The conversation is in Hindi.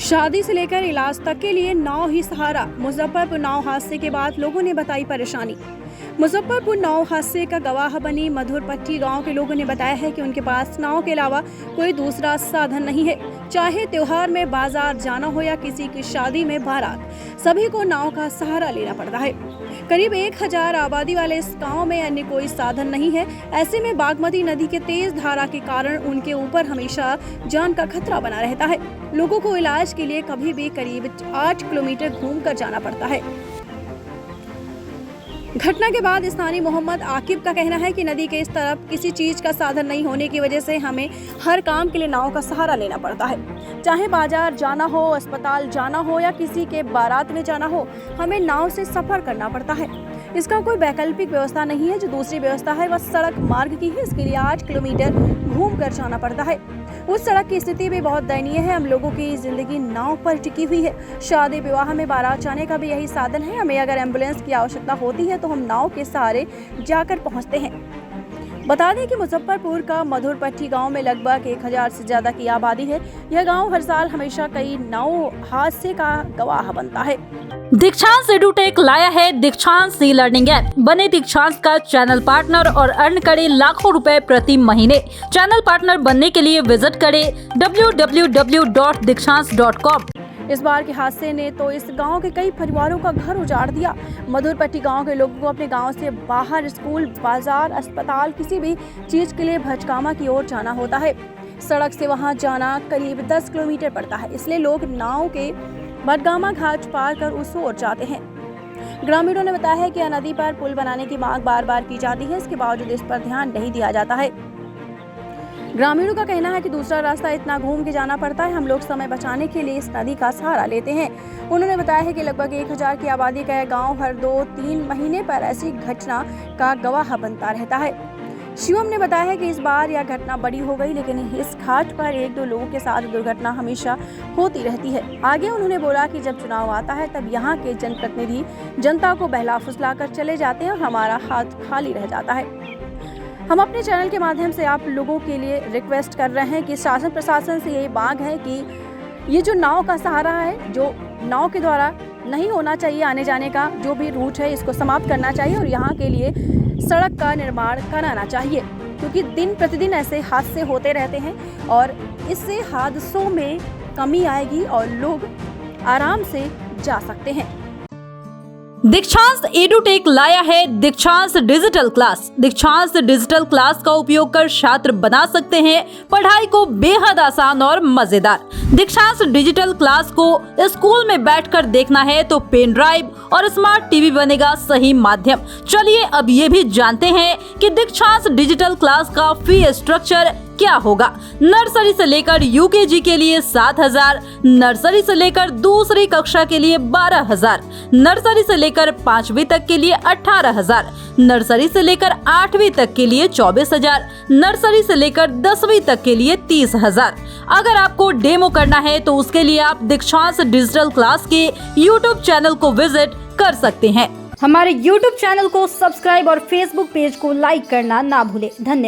शादी से लेकर इलाज तक के लिए नाव ही सहारा। मुजफ्फरपुर नाव हादसे के बाद लोगों ने बताई परेशानी। मुजफ्फरपुर नाव हादसे का गवाह बनी मधुरपट्टी गांव के लोगों ने बताया है कि उनके पास नाव के अलावा कोई दूसरा साधन नहीं है। चाहे त्योहार में बाजार जाना हो या किसी की शादी में बारात, सभी को नाव का सहारा लेना पड़ता है। करीब 1000 आबादी वाले इस गांव में अन्य कोई साधन नहीं है। ऐसे में बागमती नदी के तेज धारा के कारण उनके ऊपर हमेशा जान का खतरा बना रहता है। लोगों को इलाज के लिए कभी भी करीब 8 किलोमीटर घूमकर जाना पड़ता है। घटना के बाद स्थानीय मोहम्मद आकिब का कहना है कि नदी के इस तरफ किसी चीज का साधन नहीं होने की वजह से हमें हर काम के लिए नाव का सहारा लेना पड़ता है। चाहे बाजार जाना हो, अस्पताल जाना हो या किसी के बारात में जाना हो, हमें नाव से सफर करना पड़ता है। इसका कोई वैकल्पिक व्यवस्था नहीं है। जो दूसरी व्यवस्था है वह सड़क मार्ग की है। इसके लिए 8 किलोमीटर घूम कर जाना पड़ता है। उस सड़क की स्थिति भी बहुत दयनीय है। हम लोगों की जिंदगी नाव पर टिकी हुई है। शादी विवाह में बारात जाने का भी यही साधन है। हमें अगर एम्बुलेंस की आवश्यकता होती है तो हम नाव के सहारे जाकर पहुंचते हैं। बता दें कि मुजफ्फरपुर का मधुरपट्टी गांव में लगभग 1000 से ज्यादा की आबादी है। यह गांव हर साल हमेशा कई नाव हादसे का गवाह बनता है। दीक्षांत एडुटेक लाया है दीक्षांत ई लर्निंग ऐप। बने दीक्षांत का चैनल पार्टनर और अर्न करे लाखों रुपए प्रति महीने। चैनल पार्टनर बनने के लिए विजिट करें www.dikshans.com। इस बार के हादसे ने तो इस गांव के कई परिवारों का घर उजाड़ दिया। मधुरपट्टी गांव के लोगों को अपने गांव से बाहर स्कूल, बाजार, अस्पताल, किसी भी चीज के लिए भटकामा की ओर जाना होता है। सड़क से वहां जाना करीब 10 किलोमीटर पड़ता है। इसलिए लोग नाव के भटगामा घाट पार कर उस ओर जाते हैं। ग्रामीणों ने बताया है कि यह नदी पर पुल बनाने की मांग बार बार की जाती है। इसके बावजूद इस पर ध्यान नहीं दिया जाता है। ग्रामीणों का कहना है कि दूसरा रास्ता इतना घूम के जाना पड़ता है। हम लोग समय बचाने के लिए इस नदी का सहारा लेते हैं। उन्होंने बताया है कि लगभग 1000 की आबादी का यह गाँव हर 2-3 महीने पर ऐसी घटना का गवाह बनता रहता है। शिवम ने बताया है कि इस बार यह घटना बड़ी हो गई, लेकिन इस घाट पर 1-2 लोगों के साथ दुर्घटना हमेशा होती रहती है। आगे उन्होंने बोला कि जब चुनाव आता है तब यहाँ के जनप्रतिनिधि जनता को बहला फुसला कर चले जाते हैं और हमारा हाथ खाली रह जाता है। हम अपने चैनल के माध्यम से आप लोगों के लिए रिक्वेस्ट कर रहे हैं कि शासन प्रशासन से यही मांग है कि ये जो नाव का सहारा है, जो नाव के द्वारा नहीं होना चाहिए आने जाने का जो भी रूट है, इसको समाप्त करना चाहिए और यहाँ के लिए सड़क का निर्माण कराना चाहिए, क्योंकि दिन प्रतिदिन ऐसे हादसे होते रहते हैं और इससे हादसों में कमी आएगी और लोग आराम से जा सकते हैं। दीक्षांत एडुटेक लाया है दीक्षांत डिजिटल क्लास। दीक्षांत डिजिटल क्लास का उपयोग कर छात्र बना सकते हैं पढ़ाई को बेहद आसान और मजेदार। दीक्षांत डिजिटल क्लास को स्कूल में बैठकर देखना है तो पेन ड्राइव और स्मार्ट टीवी बनेगा सही माध्यम। चलिए अब ये भी जानते हैं कि दीक्षांत डिजिटल क्लास का फी स्ट्रक्चर क्या होगा। नर्सरी से लेकर यूकेजी के लिए 7000, नर्सरी से लेकर दूसरी कक्षा के लिए 12000, नर्सरी से लेकर 5वीं तक के लिए 18000, नर्सरी से लेकर 8वीं तक के लिए 24000, नर्सरी से लेकर 10वीं तक के लिए 30000। अगर आपको डेमो करना है तो उसके लिए आप दीक्षांत डिजिटल क्लास के YouTube चैनल को विजिट कर सकते हैं। हमारे YouTube चैनल को सब्सक्राइब और Facebook पेज को लाइक करना ना भूलें। धन्यवाद।